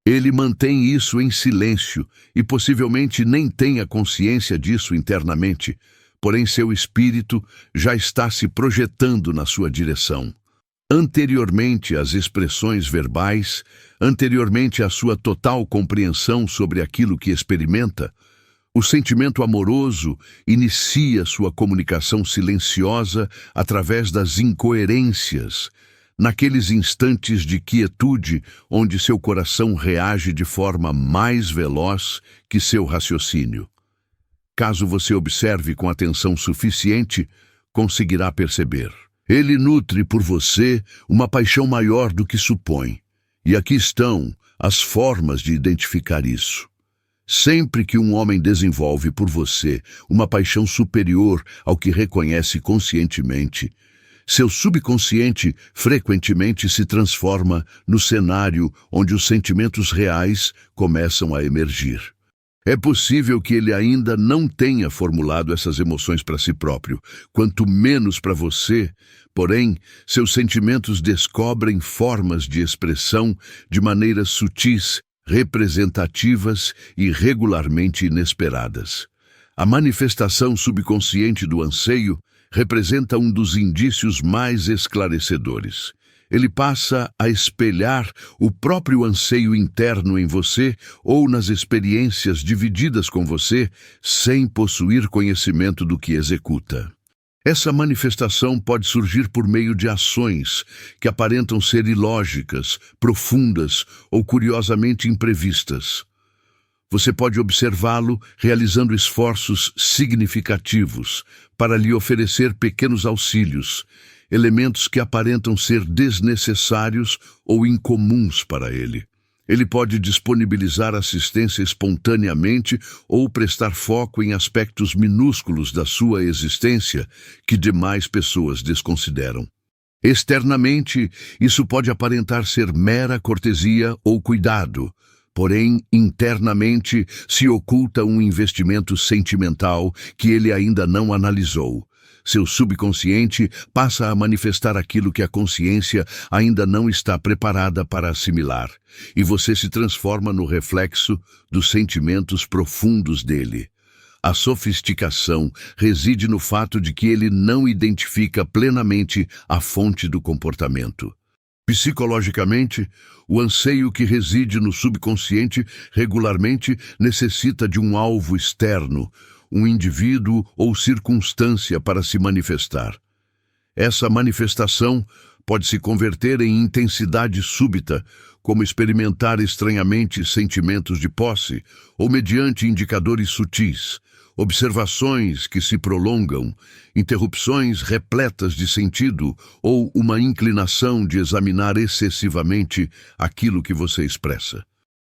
Ele mantém isso em silêncio e possivelmente nem tenha consciência disso internamente, porém seu espírito já está se projetando na sua direção. Anteriormente às expressões verbais, anteriormente à sua total compreensão sobre aquilo que experimenta, o sentimento amoroso inicia sua comunicação silenciosa através das incoerências, naqueles instantes de quietude onde seu coração reage de forma mais veloz que seu raciocínio. Caso você observe com atenção suficiente, conseguirá perceber. Ele nutre por você uma paixão maior do que supõe. E aqui estão as formas de identificar isso. Sempre que um homem desenvolve por você uma paixão superior ao que reconhece conscientemente, seu subconsciente frequentemente se transforma no cenário onde os sentimentos reais começam a emergir. É possível que ele ainda não tenha formulado essas emoções para si próprio, quanto menos para você, porém, seus sentimentos descobrem formas de expressão de maneiras sutis, representativas e regularmente inesperadas. A manifestação subconsciente do anseio representa um dos indícios mais esclarecedores. Ele passa a espelhar o próprio anseio interno em você ou nas experiências divididas com você, sem possuir conhecimento do que executa. Essa manifestação pode surgir por meio de ações que aparentam ser ilógicas, profundas ou curiosamente imprevistas. Você pode observá-lo realizando esforços significativos para lhe oferecer pequenos auxílios, elementos que aparentam ser desnecessários ou incomuns para ele. Ele pode disponibilizar assistência espontaneamente ou prestar foco em aspectos minúsculos da sua existência que demais pessoas desconsideram. Externamente, isso pode aparentar ser mera cortesia ou cuidado, porém, internamente, se oculta um investimento sentimental que ele ainda não analisou. Seu subconsciente passa a manifestar aquilo que a consciência ainda não está preparada para assimilar, e você se transforma no reflexo dos sentimentos profundos dele. A sofisticação reside no fato de que ele não identifica plenamente a fonte do comportamento. Psicologicamente, o anseio que reside no subconsciente regularmente necessita de um alvo externo, um indivíduo ou circunstância para se manifestar. Essa manifestação pode se converter em intensidade súbita, como experimentar estranhamente sentimentos de posse, ou mediante indicadores sutis, observações que se prolongam, interrupções repletas de sentido ou uma inclinação de examinar excessivamente aquilo que você expressa.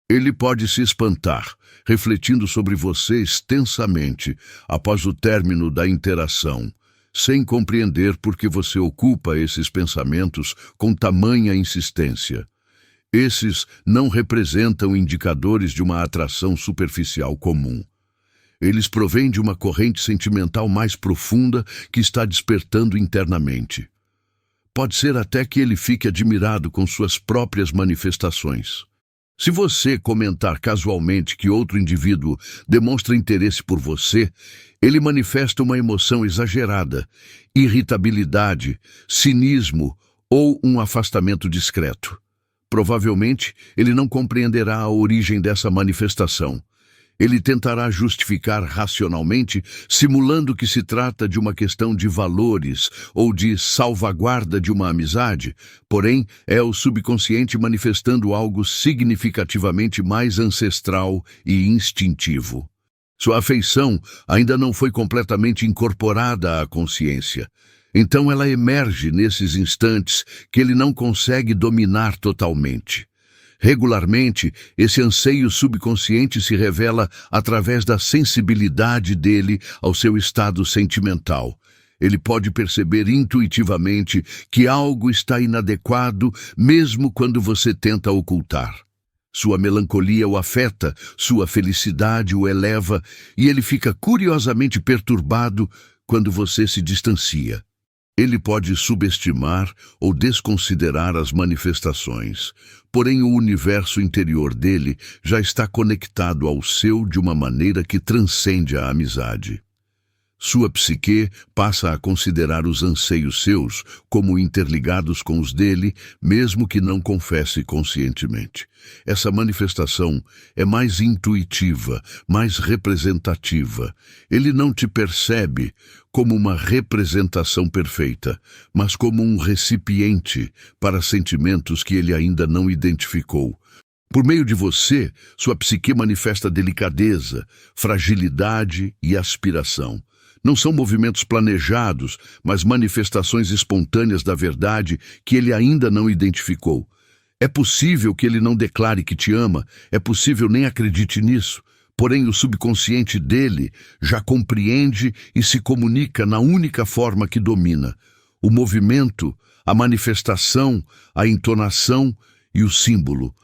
Ele pode se espantar, refletindo sobre você extensamente após o término da interação, sem compreender por que você ocupa esses pensamentos com tamanha insistência. Esses não representam indicadores de uma atração superficial comum. Eles provêm de uma corrente sentimental mais profunda que está despertando internamente. Pode ser até que ele fique admirado com suas próprias manifestações. Se você comentar casualmente que outro indivíduo demonstra interesse por você, ele manifesta uma emoção exagerada, irritabilidade, cinismo ou um afastamento discreto. Provavelmente, ele não compreenderá a origem dessa manifestação. Ele tentará justificar racionalmente, simulando que se trata de uma questão de valores ou de salvaguarda de uma amizade, porém é o subconsciente manifestando algo significativamente mais ancestral e instintivo. Sua afeição ainda não foi completamente incorporada à consciência, então ela emerge nesses instantes que ele não consegue dominar totalmente. Regularmente, esse anseio subconsciente se revela através da sensibilidade dele ao seu estado sentimental. Ele pode perceber intuitivamente que algo está inadequado, mesmo quando você tenta ocultar. Sua melancolia o afeta, sua felicidade o eleva, e ele fica curiosamente perturbado quando você se distancia. Ele pode subestimar ou desconsiderar as manifestações, porém o universo interior dele já está conectado ao seu de uma maneira que transcende a amizade. Sua psique passa a considerar os anseios seus como interligados com os dele, mesmo que não confesse conscientemente. Essa manifestação é mais intuitiva, mais representativa. Ele não te percebe como uma representação perfeita, mas como um recipiente para sentimentos que ele ainda não identificou. Por meio de você, sua psique manifesta delicadeza, fragilidade e aspiração. Não são movimentos planejados, mas manifestações espontâneas da verdade que ele ainda não identificou. É possível que ele não declare que te ama, é possível nem acredite nisso, porém o subconsciente dele já compreende e se comunica na única forma que domina: o movimento, a manifestação, a entonação e o símbolo.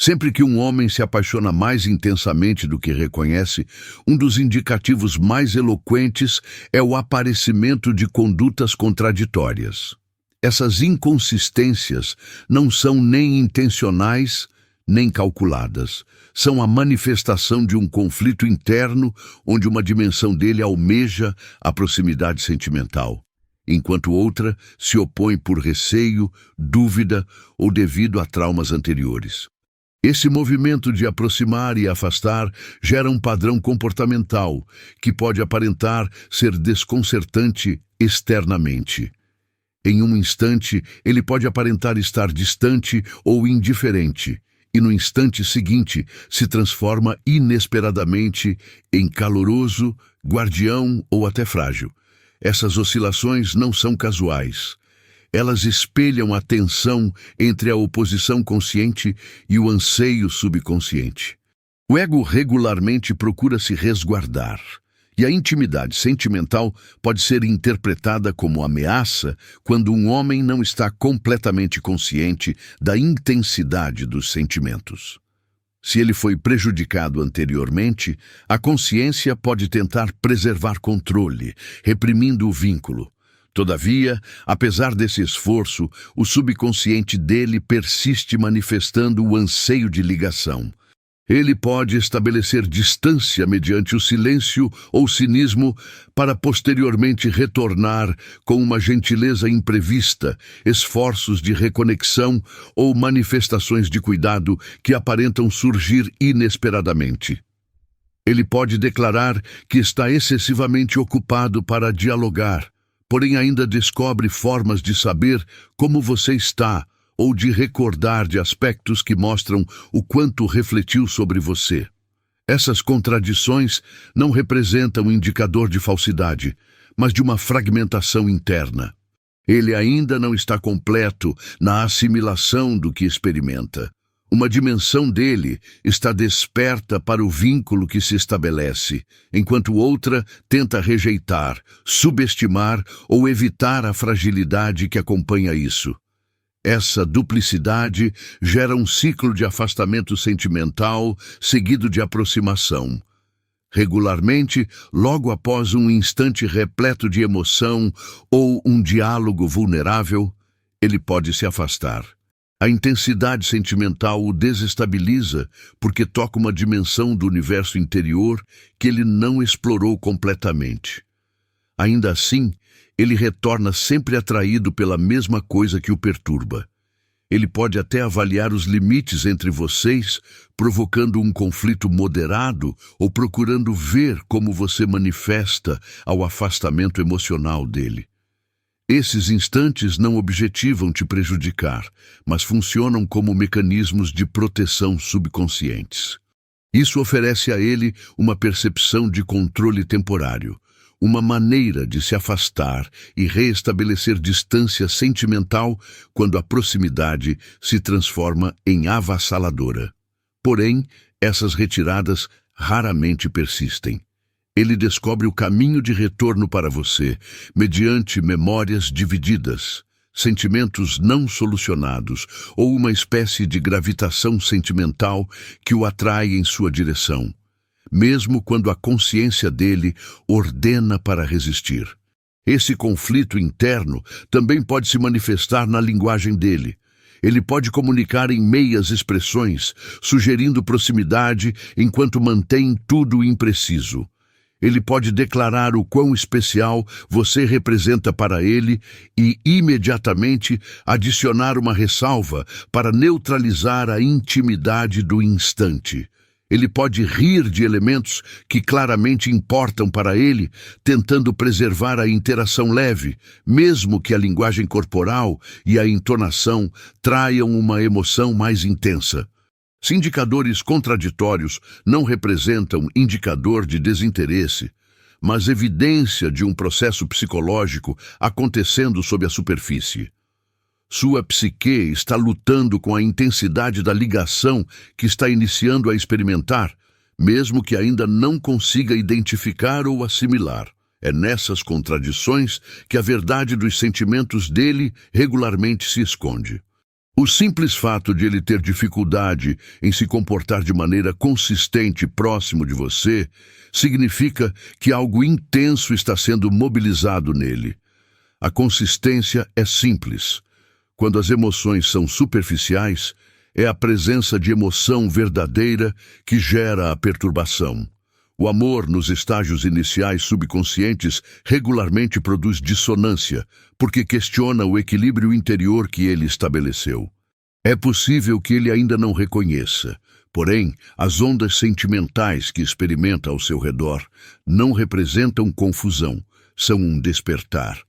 Sempre que um homem se apaixona mais intensamente do que reconhece, um dos indicativos mais eloquentes é o aparecimento de condutas contraditórias. Essas inconsistências não são nem intencionais, nem calculadas. São a manifestação de um conflito interno onde uma dimensão dele almeja a proximidade sentimental, enquanto outra se opõe por receio, dúvida ou devido a traumas anteriores. Esse movimento de aproximar e afastar gera um padrão comportamental que pode aparentar ser desconcertante externamente. Em um instante, ele pode aparentar estar distante ou indiferente, e no instante seguinte se transforma inesperadamente em caloroso, guardião ou até frágil. Essas oscilações não são casuais. Elas espelham a tensão entre a oposição consciente e o anseio subconsciente. O ego regularmente procura se resguardar, e a intimidade sentimental pode ser interpretada como ameaça quando um homem não está completamente consciente da intensidade dos sentimentos. Se ele foi prejudicado anteriormente, a consciência pode tentar preservar controle, reprimindo o vínculo. Todavia, apesar desse esforço, o subconsciente dele persiste manifestando o anseio de ligação. Ele pode estabelecer distância mediante o silêncio ou cinismo para posteriormente retornar com uma gentileza imprevista, esforços de reconexão ou manifestações de cuidado que aparentam surgir inesperadamente. Ele pode declarar que está excessivamente ocupado para dialogar, porém ainda descobre formas de saber como você está ou de recordar de aspectos que mostram o quanto refletiu sobre você. Essas contradições não representam um indicador de falsidade, mas de uma fragmentação interna. Ele ainda não está completo na assimilação do que experimenta. Uma dimensão dele está desperta para o vínculo que se estabelece, enquanto outra tenta rejeitar, subestimar ou evitar a fragilidade que acompanha isso. Essa duplicidade gera um ciclo de afastamento sentimental seguido de aproximação. Regularmente, logo após um instante repleto de emoção ou um diálogo vulnerável, ele pode se afastar. A intensidade sentimental o desestabiliza porque toca uma dimensão do universo interior que ele não explorou completamente. Ainda assim, ele retorna sempre atraído pela mesma coisa que o perturba. Ele pode até avaliar os limites entre vocês, provocando um conflito moderado ou procurando ver como você manifesta ao afastamento emocional dele. Esses instantes não objetivam te prejudicar, mas funcionam como mecanismos de proteção subconscientes. Isso oferece a ele uma percepção de controle temporário, uma maneira de se afastar e reestabelecer distância sentimental quando a proximidade se transforma em avassaladora. Porém, essas retiradas raramente persistem. Ele descobre o caminho de retorno para você, mediante memórias divididas, sentimentos não solucionados ou uma espécie de gravitação sentimental que o atrai em sua direção, mesmo quando a consciência dele ordena para resistir. Esse conflito interno também pode se manifestar na linguagem dele. Ele pode comunicar em meias expressões, sugerindo proximidade enquanto mantém tudo impreciso. Ele pode declarar o quão especial você representa para ele e, imediatamente, adicionar uma ressalva para neutralizar a intimidade do instante. Ele pode rir de elementos que claramente importam para ele, tentando preservar a interação leve, mesmo que a linguagem corporal e a entonação traiam uma emoção mais intensa. Se indicadores contraditórios não representam indicador de desinteresse, mas evidência de um processo psicológico acontecendo sob a superfície. Sua psique está lutando com a intensidade da ligação que está iniciando a experimentar, mesmo que ainda não consiga identificar ou assimilar. É nessas contradições que a verdade dos sentimentos dele regularmente se esconde. O simples fato de ele ter dificuldade em se comportar de maneira consistente próximo de você significa que algo intenso está sendo mobilizado nele. A consistência é simples. Quando as emoções são superficiais, é a presença de emoção verdadeira que gera a perturbação. O amor nos estágios iniciais subconscientes regularmente produz dissonância, porque questiona o equilíbrio interior que ele estabeleceu. É possível que ele ainda não reconheça, porém, as ondas sentimentais que experimenta ao seu redor não representam confusão, são um despertar.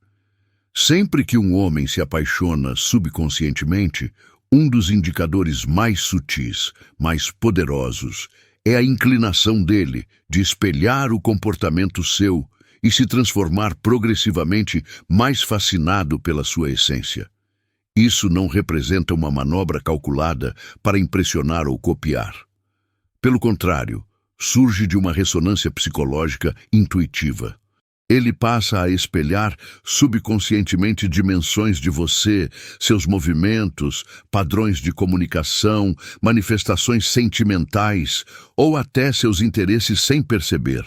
Sempre que um homem se apaixona subconscientemente, um dos indicadores mais sutis, mais poderosos, é a inclinação dele de espelhar o comportamento seu e se transformar progressivamente mais fascinado pela sua essência. Isso não representa uma manobra calculada para impressionar ou copiar. Pelo contrário, surge de uma ressonância psicológica intuitiva. Ele passa a espelhar subconscientemente dimensões de você, seus movimentos, padrões de comunicação, manifestações sentimentais ou até seus interesses sem perceber.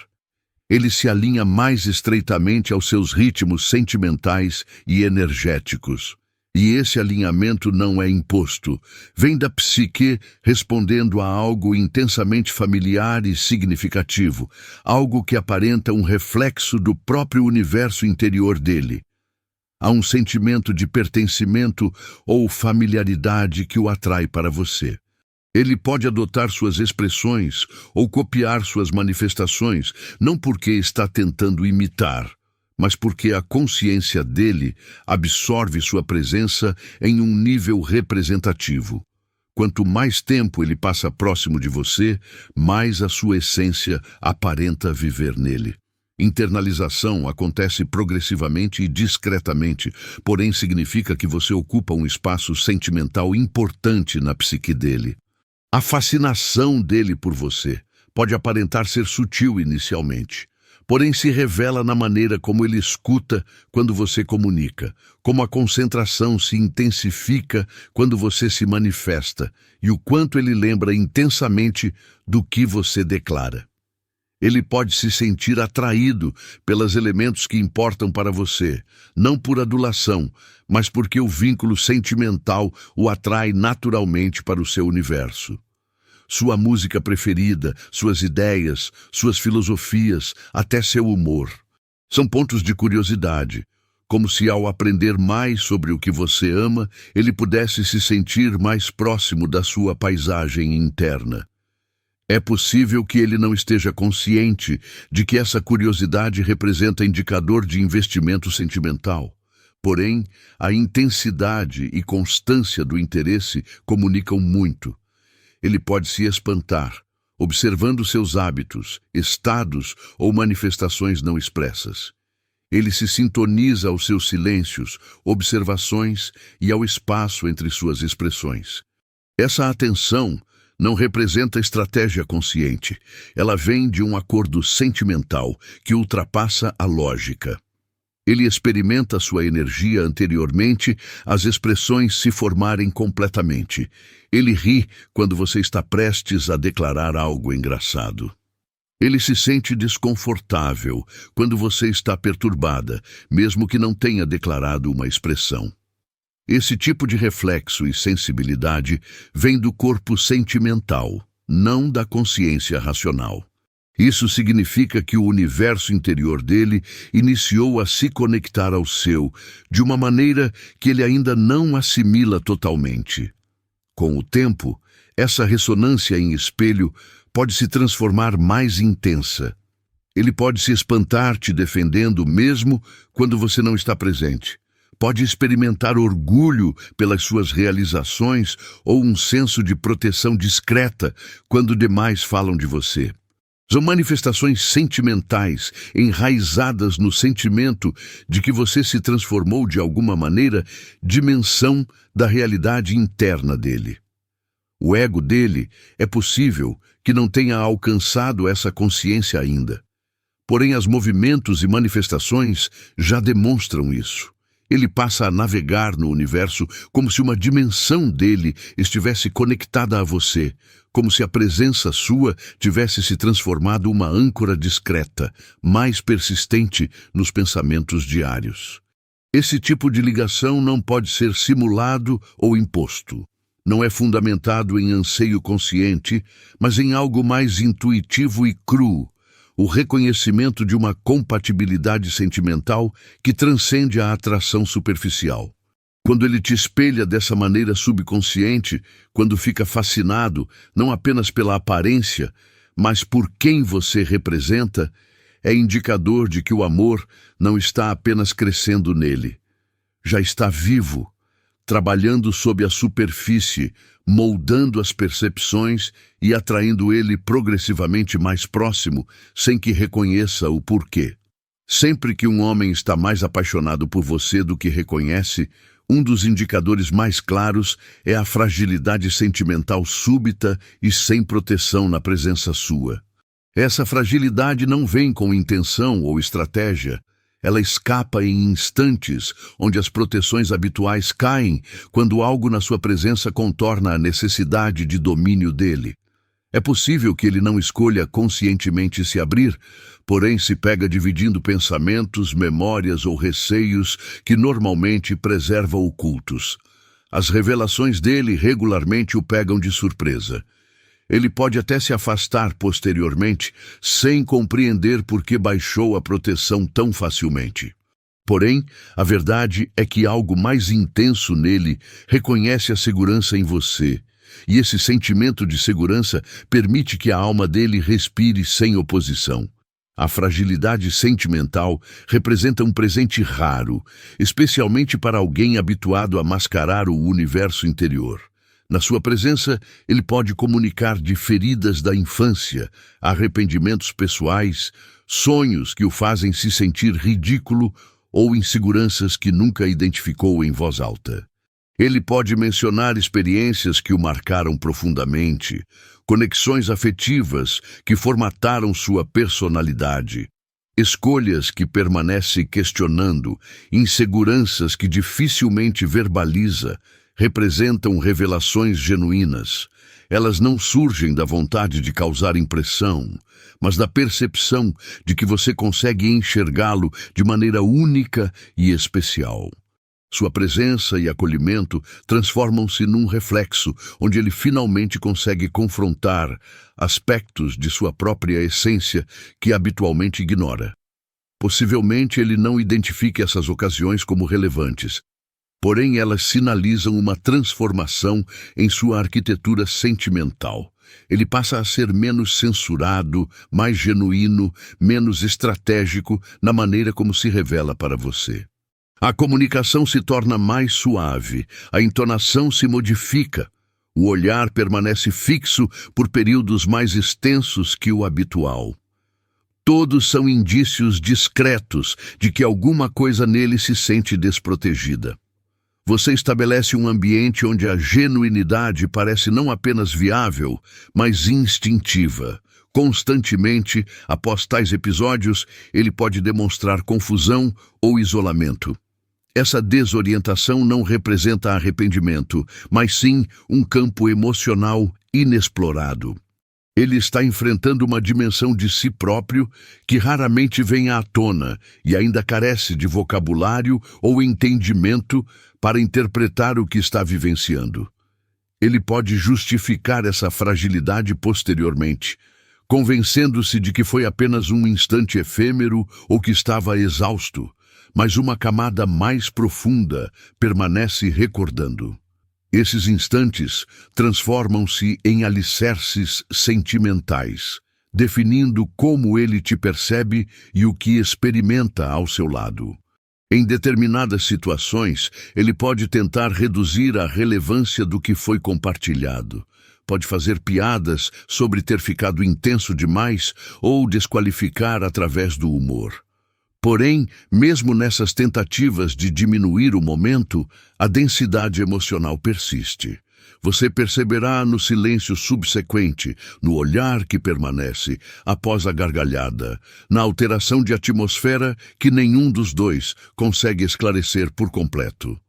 Ele se alinha mais estreitamente aos seus ritmos sentimentais e energéticos. E esse alinhamento não é imposto, vem da psique respondendo a algo intensamente familiar e significativo, algo que aparenta um reflexo do próprio universo interior dele. Há um sentimento de pertencimento ou familiaridade que o atrai para você. Ele pode adotar suas expressões ou copiar suas manifestações, não porque está tentando imitar, mas porque a consciência dele absorve sua presença em um nível representativo. Quanto mais tempo ele passa próximo de você, mais a sua essência aparenta viver nele. Internalização acontece progressivamente e discretamente, porém significa que você ocupa um espaço sentimental importante na psique dele. A fascinação dele por você pode aparentar ser sutil inicialmente, porém se revela na maneira como ele escuta quando você comunica, como a concentração se intensifica quando você se manifesta e o quanto ele lembra intensamente do que você declara. Ele pode se sentir atraído pelos elementos que importam para você, não por adulação, mas porque o vínculo sentimental o atrai naturalmente para o seu universo. Sua música preferida, suas ideias, suas filosofias, até seu humor. São pontos de curiosidade, como se ao aprender mais sobre o que você ama, ele pudesse se sentir mais próximo da sua paisagem interna. É possível que ele não esteja consciente de que essa curiosidade representa indicador de investimento sentimental. Porém, a intensidade e constância do interesse comunicam muito. Ele pode se espantar, observando seus hábitos, estados ou manifestações não expressas. Ele se sintoniza aos seus silêncios, observações e ao espaço entre suas expressões. Essa atenção não representa estratégia consciente. Ela vem de um acordo sentimental que ultrapassa a lógica. Ele experimenta sua energia anteriormente às expressões se formarem completamente. Ele ri quando você está prestes a declarar algo engraçado. Ele se sente desconfortável quando você está perturbada, mesmo que não tenha declarado uma expressão. Esse tipo de reflexo e sensibilidade vem do corpo sentimental, não da consciência racional. Isso significa que o universo interior dele iniciou a se conectar ao seu, de uma maneira que ele ainda não assimila totalmente. Com o tempo, essa ressonância em espelho pode se transformar mais intensa. Ele pode se espantar te defendendo mesmo quando você não está presente. Pode experimentar orgulho pelas suas realizações ou um senso de proteção discreta quando demais falam de você. São manifestações sentimentais enraizadas no sentimento de que você se transformou de alguma maneira dimensão da realidade interna dele. O ego dele é possível que não tenha alcançado essa consciência ainda. Porém, os movimentos e manifestações já demonstram isso. Ele passa a navegar no universo como se uma dimensão dele estivesse conectada a você, como se a presença sua tivesse se transformado uma âncora discreta, mais persistente nos pensamentos diários. Esse tipo de ligação não pode ser simulado ou imposto. Não é fundamentado em anseio consciente, mas em algo mais intuitivo e cru, o reconhecimento de uma compatibilidade sentimental que transcende a atração superficial. Quando ele te espelha dessa maneira subconsciente, quando fica fascinado não apenas pela aparência, mas por quem você representa, é indicador de que o amor não está apenas crescendo nele. Já está vivo, trabalhando sob a superfície, moldando as percepções e atraindo ele progressivamente mais próximo, sem que reconheça o porquê. Sempre que um homem está mais apaixonado por você do que reconhece, um dos indicadores mais claros é a fragilidade sentimental súbita e sem proteção na presença sua. Essa fragilidade não vem com intenção ou estratégia. Ela escapa em instantes, onde as proteções habituais caem quando algo na sua presença contorna a necessidade de domínio dele. É possível que ele não escolha conscientemente se abrir, porém se pega dividindo pensamentos, memórias ou receios que normalmente preserva ocultos. As revelações dele regularmente o pegam de surpresa. Ele pode até se afastar posteriormente, sem compreender por que baixou a proteção tão facilmente. Porém, a verdade é que algo mais intenso nele reconhece a segurança em você, e esse sentimento de segurança permite que a alma dele respire sem oposição. A fragilidade sentimental representa um presente raro, especialmente para alguém habituado a mascarar o universo interior. Na sua presença, ele pode comunicar de feridas da infância, arrependimentos pessoais, sonhos que o fazem se sentir ridículo ou inseguranças que nunca identificou em voz alta. Ele pode mencionar experiências que o marcaram profundamente, conexões afetivas que formataram sua personalidade, escolhas que permanece questionando, inseguranças que dificilmente verbaliza, representam revelações genuínas. Elas não surgem da vontade de causar impressão, mas da percepção de que você consegue enxergá-lo de maneira única e especial. Sua presença e acolhimento transformam-se num reflexo, onde ele finalmente consegue confrontar aspectos de sua própria essência que habitualmente ignora. Possivelmente ele não identifique essas ocasiões como relevantes, porém elas sinalizam uma transformação em sua arquitetura sentimental. Ele passa a ser menos censurado, mais genuíno, menos estratégico na maneira como se revela para você. A comunicação se torna mais suave, a entonação se modifica, o olhar permanece fixo por períodos mais extensos que o habitual. Todos são indícios discretos de que alguma coisa nele se sente desprotegida. Você estabelece um ambiente onde a genuinidade parece não apenas viável, mas instintiva. Constantemente, após tais episódios, ele pode demonstrar confusão ou isolamento. Essa desorientação não representa arrependimento, mas sim um campo emocional inexplorado. Ele está enfrentando uma dimensão de si próprio que raramente vem à tona e ainda carece de vocabulário ou entendimento para interpretar o que está vivenciando. Ele pode justificar essa fragilidade posteriormente, convencendo-se de que foi apenas um instante efêmero ou que estava exausto, mas uma camada mais profunda permanece recordando. Esses instantes transformam-se em alicerces sentimentais, definindo como ele te percebe e o que experimenta ao seu lado. Em determinadas situações, ele pode tentar reduzir a relevância do que foi compartilhado. Pode fazer piadas sobre ter ficado intenso demais ou desqualificar através do humor. Porém, mesmo nessas tentativas de diminuir o momento, a densidade emocional persiste. Você perceberá no silêncio subsequente, no olhar que permanece após a gargalhada, na alteração de atmosfera que nenhum dos dois consegue esclarecer por completo.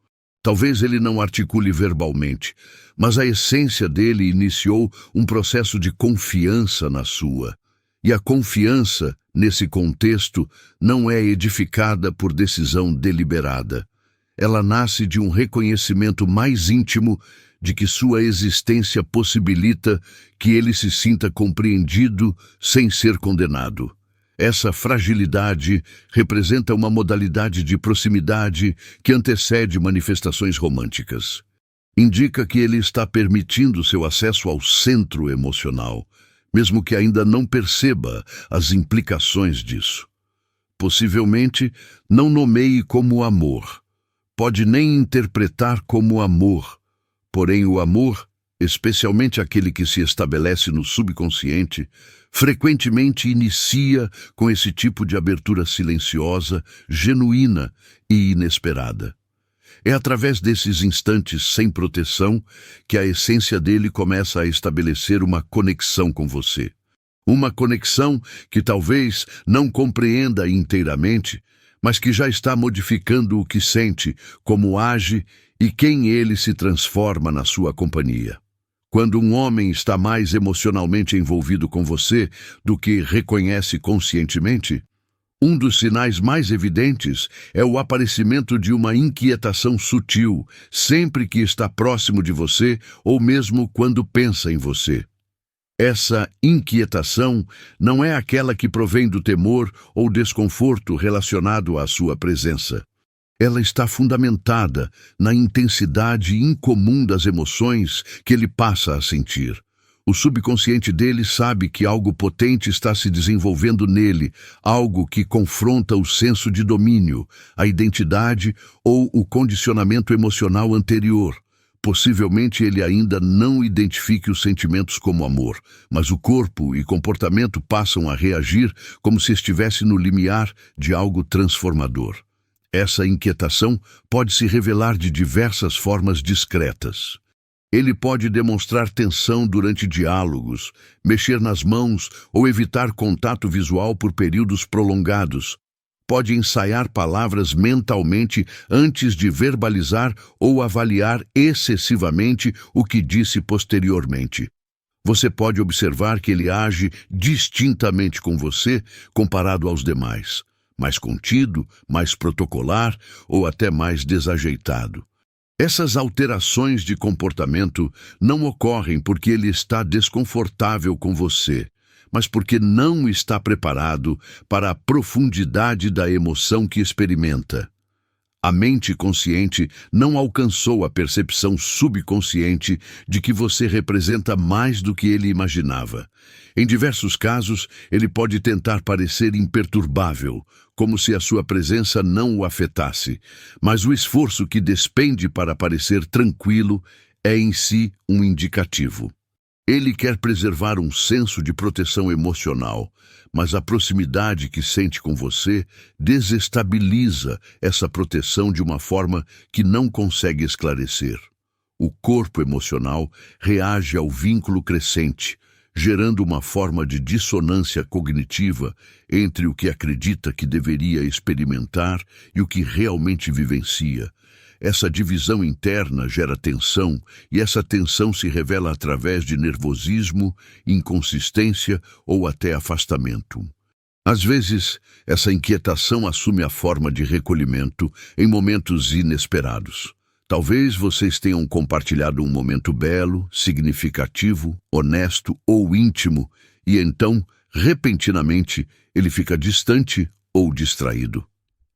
Talvez ele não articule verbalmente, mas a essência dele iniciou um processo de confiança na sua. E a confiança, nesse contexto, não é edificada por decisão deliberada. Ela nasce de um reconhecimento mais íntimo de que sua existência possibilita que ele se sinta compreendido sem ser condenado. Essa fragilidade representa uma modalidade de proximidade que antecede manifestações românticas. Indica que ele está permitindo seu acesso ao centro emocional, mesmo que ainda não perceba as implicações disso. Possivelmente, não nomeie como amor. Pode nem interpretar como amor. Porém, o amor, especialmente aquele que se estabelece no subconsciente, frequentemente inicia com esse tipo de abertura silenciosa, genuína e inesperada. É através desses instantes sem proteção que a essência dele começa a estabelecer uma conexão com você. Uma conexão que talvez não compreenda inteiramente, mas que já está modificando o que sente, como age e quem ele se transforma na sua companhia. Quando um homem está mais emocionalmente envolvido com você do que reconhece conscientemente, um dos sinais mais evidentes é o aparecimento de uma inquietação sutil, sempre que está próximo de você ou mesmo quando pensa em você. Essa inquietação não é aquela que provém do temor ou desconforto relacionado à sua presença. Ela está fundamentada na intensidade incomum das emoções que ele passa a sentir. O subconsciente dele sabe que algo potente está se desenvolvendo nele, algo que confronta o senso de domínio, a identidade ou o condicionamento emocional anterior. Possivelmente ele ainda não identifique os sentimentos como amor, mas o corpo e comportamento passam a reagir como se estivesse no limiar de algo transformador. Essa inquietação pode se revelar de diversas formas discretas. Ele pode demonstrar tensão durante diálogos, mexer nas mãos ou evitar contato visual por períodos prolongados. Pode ensaiar palavras mentalmente antes de verbalizar ou avaliar excessivamente o que disse posteriormente. Você pode observar que ele age distintamente com você comparado aos demais, mais contido, mais protocolar ou até mais desajeitado. Essas alterações de comportamento não ocorrem porque ele está desconfortável com você, mas porque não está preparado para a profundidade da emoção que experimenta. A mente consciente não alcançou a percepção subconsciente de que você representa mais do que ele imaginava. Em diversos casos, ele pode tentar parecer imperturbável, como se a sua presença não o afetasse, mas o esforço que despende para parecer tranquilo é em si um indicativo. Ele quer preservar um senso de proteção emocional, mas a proximidade que sente com você desestabiliza essa proteção de uma forma que não consegue esclarecer. O corpo emocional reage ao vínculo crescente, gerando uma forma de dissonância cognitiva entre o que acredita que deveria experimentar e o que realmente vivencia. essa divisão interna gera tensão e essa tensão se revela através de nervosismo, inconsistência ou até afastamento. Às vezes, essa inquietação assume a forma de recolhimento em momentos inesperados. Talvez vocês tenham compartilhado um momento belo, significativo, honesto ou íntimo, e então, repentinamente, ele fica distante ou distraído.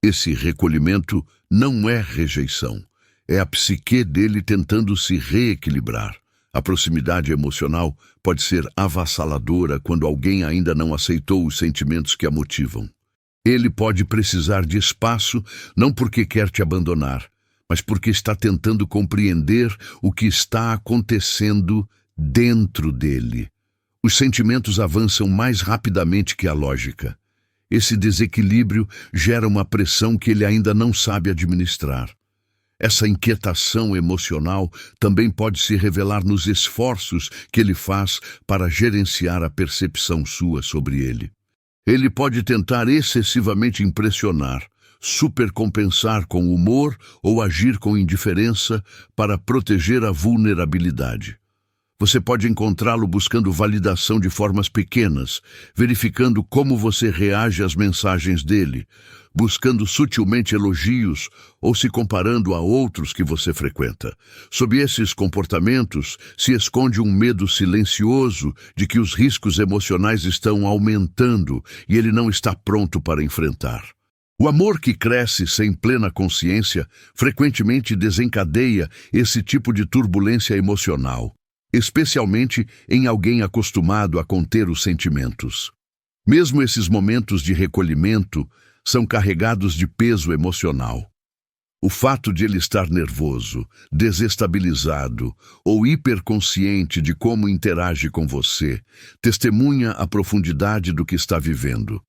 Esse recolhimento não é rejeição, é a psique dele tentando se reequilibrar. A proximidade emocional pode ser avassaladora quando alguém ainda não aceitou os sentimentos que a motivam. Ele pode precisar de espaço não porque quer te abandonar, mas porque está tentando compreender o que está acontecendo dentro dele. Os sentimentos avançam mais rapidamente que a lógica. Esse desequilíbrio gera uma pressão que ele ainda não sabe administrar. Essa inquietação emocional também pode se revelar nos esforços que ele faz para gerenciar a percepção sua sobre ele. Ele pode tentar excessivamente impressionar, supercompensar com humor ou agir com indiferença para proteger a vulnerabilidade. Você pode encontrá-lo buscando validação de formas pequenas, verificando como você reage às mensagens dele, buscando sutilmente elogios ou se comparando a outros que você frequenta. Sob esses comportamentos se esconde um medo silencioso de que os riscos emocionais estão aumentando e ele não está pronto para enfrentar. O amor que cresce sem plena consciência frequentemente desencadeia esse tipo de turbulência emocional, especialmente em alguém acostumado a conter os sentimentos. Mesmo esses momentos de recolhimento são carregados de peso emocional. O fato de ele estar nervoso, desestabilizado ou hiperconsciente de como interage com você testemunha a profundidade do que está vivendo.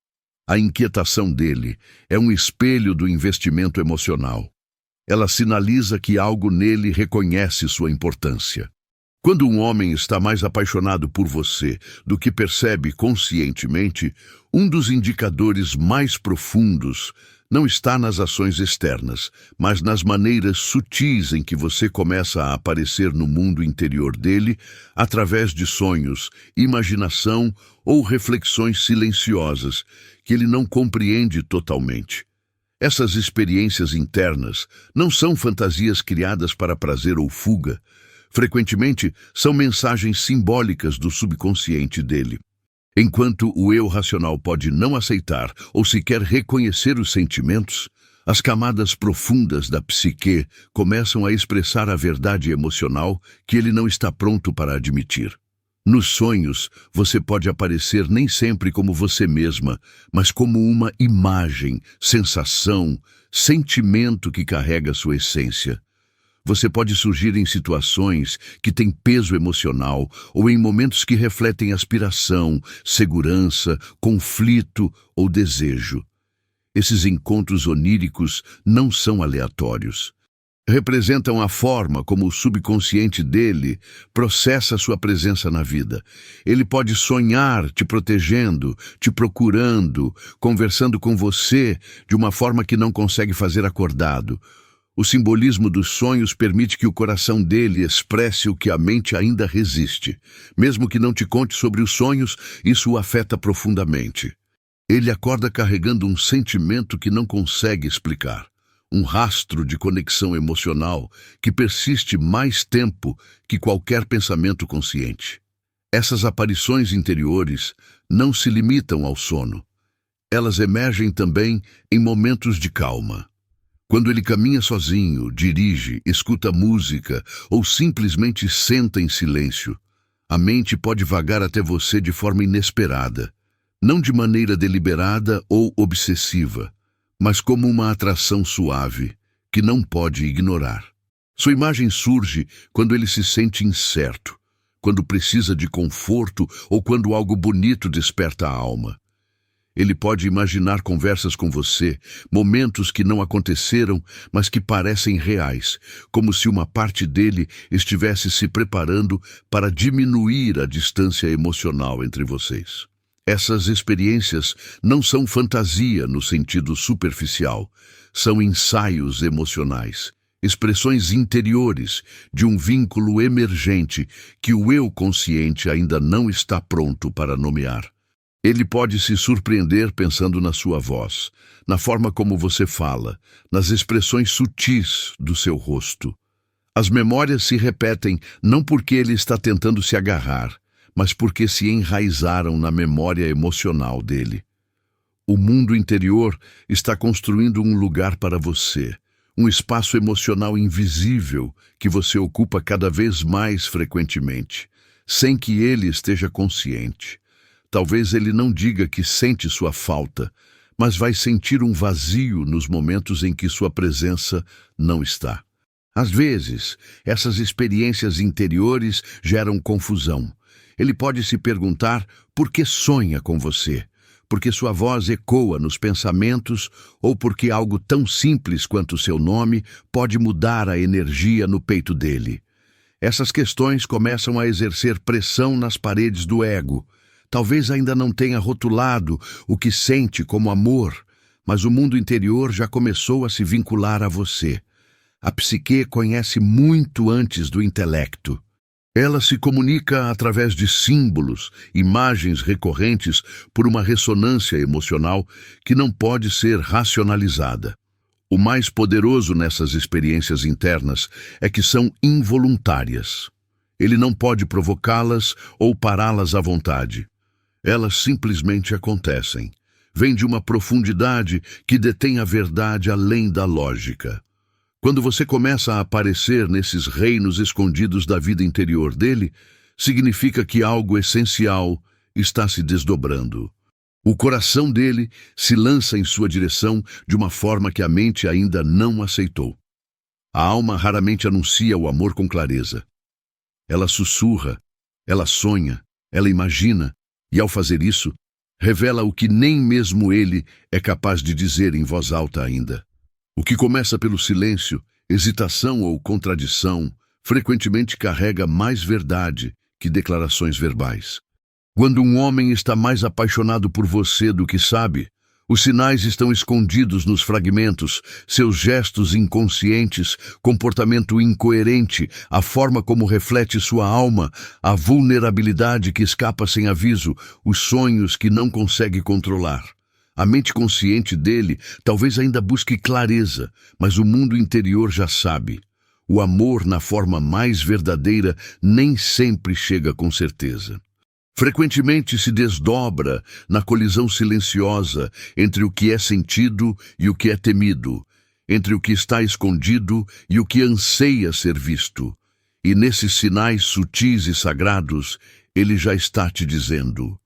A inquietação dele é um espelho do investimento emocional. Ela sinaliza que algo nele reconhece sua importância. Quando um homem está mais apaixonado por você do que percebe conscientemente, um dos indicadores mais profundos não está nas ações externas, mas nas maneiras sutis em que você começa a aparecer no mundo interior dele através de sonhos, imaginação ou reflexões silenciosas que ele não compreende totalmente. Essas experiências internas não são fantasias criadas para prazer ou fuga. Frequentemente, são mensagens simbólicas do subconsciente dele. Enquanto o eu racional pode não aceitar ou sequer reconhecer os sentimentos, as camadas profundas da psique começam a expressar a verdade emocional que ele não está pronto para admitir. Nos sonhos, você pode aparecer nem sempre como você mesma, mas como uma imagem, sensação, sentimento que carrega sua essência. Você pode surgir em situações que têm peso emocional ou em momentos que refletem aspiração, segurança, conflito ou desejo. Esses encontros oníricos não são aleatórios. Representam a forma como o subconsciente dele processa sua presença na vida. Ele pode sonhar te protegendo, te procurando, conversando com você de uma forma que não consegue fazer acordado. O simbolismo dos sonhos permite que o coração dele expresse o que a mente ainda resiste. Mesmo que não te conte sobre os sonhos, isso o afeta profundamente. Ele acorda carregando um sentimento que não consegue explicar. Um rastro de conexão emocional que persiste mais tempo que qualquer pensamento consciente. Essas aparições interiores não se limitam ao sono. Elas emergem também em momentos de calma. Quando ele caminha sozinho, dirige, escuta música ou simplesmente senta em silêncio, a mente pode vagar até você de forma inesperada, não de maneira deliberada ou obsessiva, mas como uma atração suave que não pode ignorar. Sua imagem surge quando ele se sente incerto, quando precisa de conforto ou quando algo bonito desperta a alma. Ele pode imaginar conversas com você, momentos que não aconteceram, mas que parecem reais, como se uma parte dele estivesse se preparando para diminuir a distância emocional entre vocês. Essas experiências não são fantasia no sentido superficial, são ensaios emocionais. expressões interiores de um vínculo emergente que o eu consciente ainda não está pronto para nomear. Ele pode se surpreender pensando na sua voz, na forma como você fala, nas expressões sutis do seu rosto. As memórias se repetem não porque ele está tentando se agarrar, mas porque se enraizaram na memória emocional dele. O mundo interior está construindo um lugar para você, um espaço emocional invisível que você ocupa cada vez mais frequentemente, sem que ele esteja consciente. Talvez ele não diga que sente sua falta, mas vai sentir um vazio nos momentos em que sua presença não está. Às vezes, essas experiências interiores geram confusão. Ele pode se perguntar por que sonha com você, porque sua voz ecoa nos pensamentos ou porque algo tão simples quanto seu nome pode mudar a energia no peito dele. Essas questões começam a exercer pressão nas paredes do ego. Talvez ainda não tenha rotulado o que sente como amor, mas o mundo interior já começou a se vincular a você. A psique conhece muito antes do intelecto. Ela se comunica através de símbolos, imagens recorrentes por uma ressonância emocional que não pode ser racionalizada. O mais poderoso nessas experiências internas é que são involuntárias. Ele não pode provocá-las ou pará-las à vontade. Elas simplesmente acontecem. Vêm de uma profundidade que detém a verdade além da lógica. Quando você começa a aparecer nesses reinos escondidos da vida interior dele, significa que algo essencial está se desdobrando. O coração dele se lança em sua direção de uma forma que a mente ainda não aceitou. A alma raramente anuncia o amor com clareza. Ela sussurra, ela sonha, ela imagina, e ao fazer isso, revela o que nem mesmo ele é capaz de dizer em voz alta ainda. O que começa pelo silêncio, hesitação ou contradição, frequentemente carrega mais verdade que declarações verbais. Quando um homem está mais apaixonado por você do que sabe, os sinais estão escondidos nos fragmentos, seus gestos inconscientes, comportamento incoerente, a forma como reflete sua alma, a vulnerabilidade que escapa sem aviso, os sonhos que não consegue controlar. A mente consciente dele talvez ainda busque clareza, mas o mundo interior já sabe. O amor, na forma mais verdadeira, nem sempre chega com certeza. Frequentemente se desdobra na colisão silenciosa entre o que é sentido e o que é temido, entre o que está escondido e o que anseia ser visto. E nesses sinais sutis e sagrados, ele já está te dizendo: